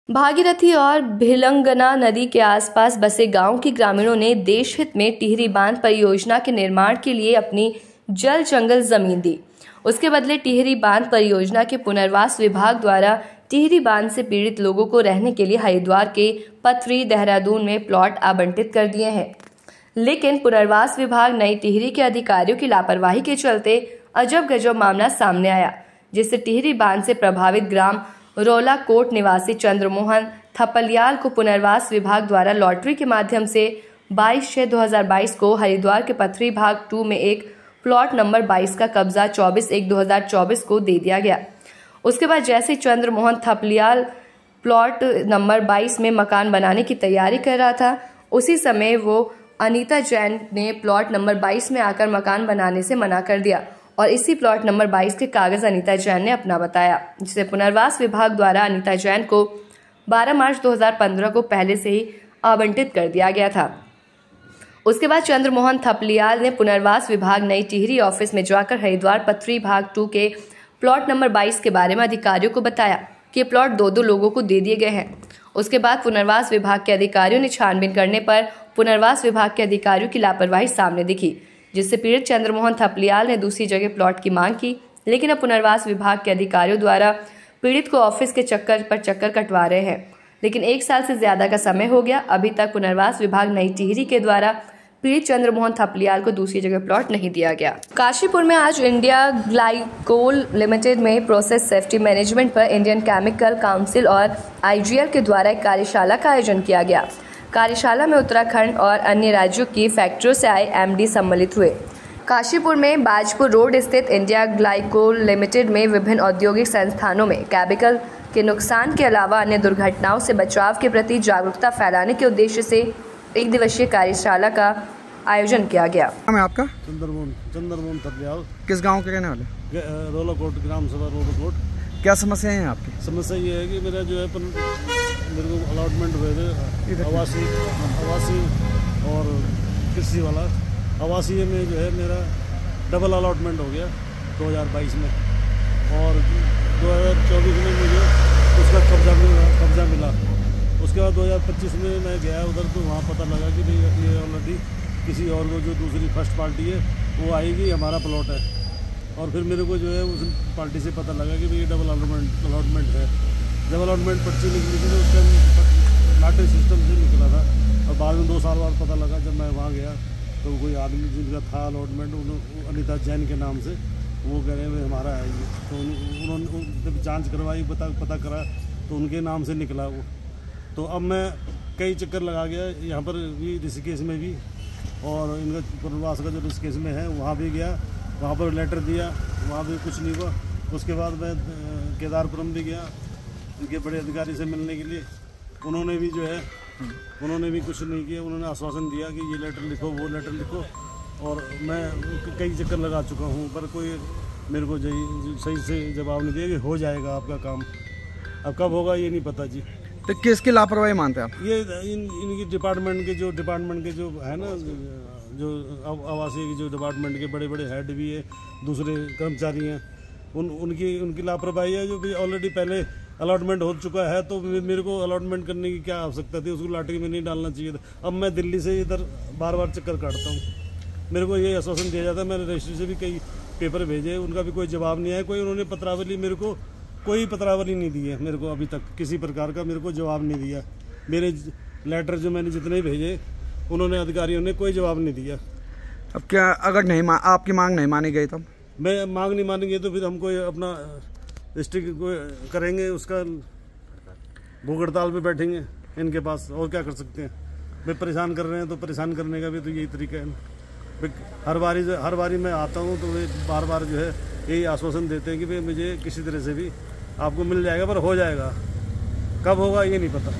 भागीरथी और भिलंगना नदी के आसपास बसे गांव के ग्रामीणों ने देश हित में टिहरी बांध परियोजना के निर्माण के लिए अपनी जल जंगल जमीन दी। उसके बदले टिहरी बांध परियोजना के पुनर्वास विभाग द्वारा टिहरी बांध से पीड़ित लोगों को रहने के लिए हरिद्वार के पथरी देहरादून में प्लॉट आवंटित कर दिए हैं। लेकिन पुनर्वास विभाग नई टिहरी के अधिकारियों की लापरवाही के चलते अजब गजब मामला सामने आया, जिससे टिहरी बांध से प्रभावित ग्राम रोला कोट निवासी चंद्रमोहन थपलियाल को पुनर्वास विभाग द्वारा लॉटरी के माध्यम से 22/6/2022 को हरिद्वार के पथरी भाग 2 में एक प्लॉट नंबर 22 का कब्जा 24/1/2024 को दे दिया गया। उसके बाद जैसे चंद्रमोहन थपलियाल प्लॉट नंबर 22 में मकान बनाने की तैयारी कर रहा था, उसी समय वो अनीता जैन ने प्लॉट नंबर 22 में आकर मकान बनाने से मना कर दिया और इसी प्लॉट नंबर 22 के कागज अनीता जैन ने अपना बताया, जिसे पुनर्वास विभाग द्वारा अनीता जैन को 12 मार्च 2015 को पहले से ही आवंटित कर दिया गया था। उसके बाद चंद्रमोहन थपलियाल ने पुनर्वास विभाग नई टिहरी ऑफिस में जाकर हरिद्वार पथरी भाग 2 के प्लॉट नंबर 22 के बारे में अधिकारियों को बताया कि ये प्लॉट दो लोगों को दे दिए गए हैं। उसके बाद पुनर्वास विभाग के अधिकारियों ने छानबीन करने पर पुनर्वास विभाग के अधिकारियों की लापरवाही सामने दिखी, जिससे पीड़ित चंद्रमोहन थपलियाल ने दूसरी जगह प्लॉट की मांग की। लेकिन अब पुनर्वास विभाग के अधिकारियों द्वारा पीड़ित को ऑफिस के चक्कर पर चक्कर कटवा रहे हैं। लेकिन 1 साल से ज्यादा का समय हो गया, अभी तक पुनर्वास विभाग नई टिहरी के द्वारा पीड़ित चंद्रमोहन थपलियाल को दूसरी जगह प्लॉट नहीं दिया गया। काशीपुर में आज इंडिया ग्लाइकोल लिमिटेड में प्रोसेस सेफ्टी मैनेजमेंट पर इंडियन केमिकल काउंसिल और IGL के द्वारा एक कार्यशाला का आयोजन किया गया। कार्यशाला में उत्तराखंड और अन्य राज्यों की फैक्ट्रियों से आए MD सम्मिलित हुए। काशीपुर में बाजपुर रोड स्थित इंडिया ग्लाइकोल लिमिटेड में विभिन्न औद्योगिक संस्थानों में केमिकल के नुकसान के अलावा अन्य दुर्घटनाओं से बचाव के प्रति जागरूकता फैलाने के उद्देश्य से 1 दिवसीय कार्यशाला का आयोजन किया गया। नाम है आपका? चंद्रमोहन थपलियाल। किस गांव के रहने वाले? रोलाकोट, ग्राम सभा रोलाकोट। क्या समस्याएं हैं आपकी? समस्या ये है कि मेरा जो है मेरे को अलॉटमेंट हुए थे आवासीय और कृषि वाला। आवासीय में जो है मेरा डबल अलॉटमेंट हो गया 2022 में, और 2024 में मुझे उसका कब्जा मिला। उसके बाद 2025 में मैं गया उधर, तो वहाँ पता लगा कि ये ऑलरेडी किसी और को, जो दूसरी फर्स्ट पार्टी है वो आएगी, हमारा प्लॉट है। और फिर मेरे को जो है उस पार्टी से पता लगा कि ये डबल अलॉटमेंट है। जब अलॉटमेंट पर्ची निकली थी तो उस टाइम लॉटरी सिस्टम से निकला था, और बाद में 2 साल बाद पता लगा जब मैं वहाँ गया तो कोई आदमी जिनका था अलॉटमेंट, अनीता जैन के नाम से, वो कह रहे हैं हमारा है ये। तो उन्होंने जब जाँच करवाई, पता करा तो उनके नाम से निकला वो। तो अब मैं कई चक्कर लगा गया, यहाँ पर भी ऋषिकेश में भी, और इनका पुनर्वास का जो ऋषिकेश में है वहाँ भी गया, वहाँ पर लेटर दिया, वहाँ भी कुछ नहीं हुआ। उसके बाद मैं केदारपुरम भी गया इनके बड़े अधिकारी से मिलने के लिए, उन्होंने भी जो है उन्होंने भी कुछ नहीं किया। उन्होंने आश्वासन दिया कि ये लेटर लिखो, वो लेटर लिखो, और मैं कई चक्कर लगा चुका हूँ, पर कोई मेरे को सही से जवाब नहीं दिया कि हो जाएगा आपका काम। अब कब होगा ये नहीं पता जी। तो किसकी लापरवाही मानते हैं आप? ये इनकी डिपार्टमेंट के जो है ना, जो आवासीय की जो डिपार्टमेंट के बड़े हेड भी है, दूसरे कर्मचारी हैं, उनकी लापरवाही है। जो भी ऑलरेडी पहले अलॉटमेंट हो चुका है, तो मेरे को अलॉटमेंट करने की क्या आवश्यकता थी? उसको लॉटरी में नहीं डालना चाहिए था। अब मैं दिल्ली से इधर बार चक्कर काटता हूँ, मेरे को ये आश्वासन दिया जाता है। मैंने रजिस्ट्री से भी कई पेपर भेजे, उनका भी कोई जवाब नहीं आया। उन्होंने पत्रावली मेरे को कोई पत्रावली नहीं दी है मेरे को, अभी तक किसी प्रकार का मेरे को जवाब नहीं दिया। मेरे लेटर जो मैंने जितने भेजे, उन्होंने अधिकारियों ने कोई जवाब नहीं दिया। अब क्या अगर आपकी मांग नहीं मानी गई, तब? मैं मांग नहीं मानेंगे तो फिर हम कोई अपना डिस्ट्रिक्ट को करेंगे, उसका भूख हड़ताल पे बैठेंगे इनके पास, और क्या कर सकते हैं? वे परेशान कर रहे हैं तो परेशान करने का भी तो यही तरीका है। हर बारी मैं आता हूँ तो वे बार जो है यही आश्वासन देते हैं कि भाई मुझे किसी तरह से भी आपको मिल जाएगा, पर हो जाएगा, कब होगा ये नहीं पता।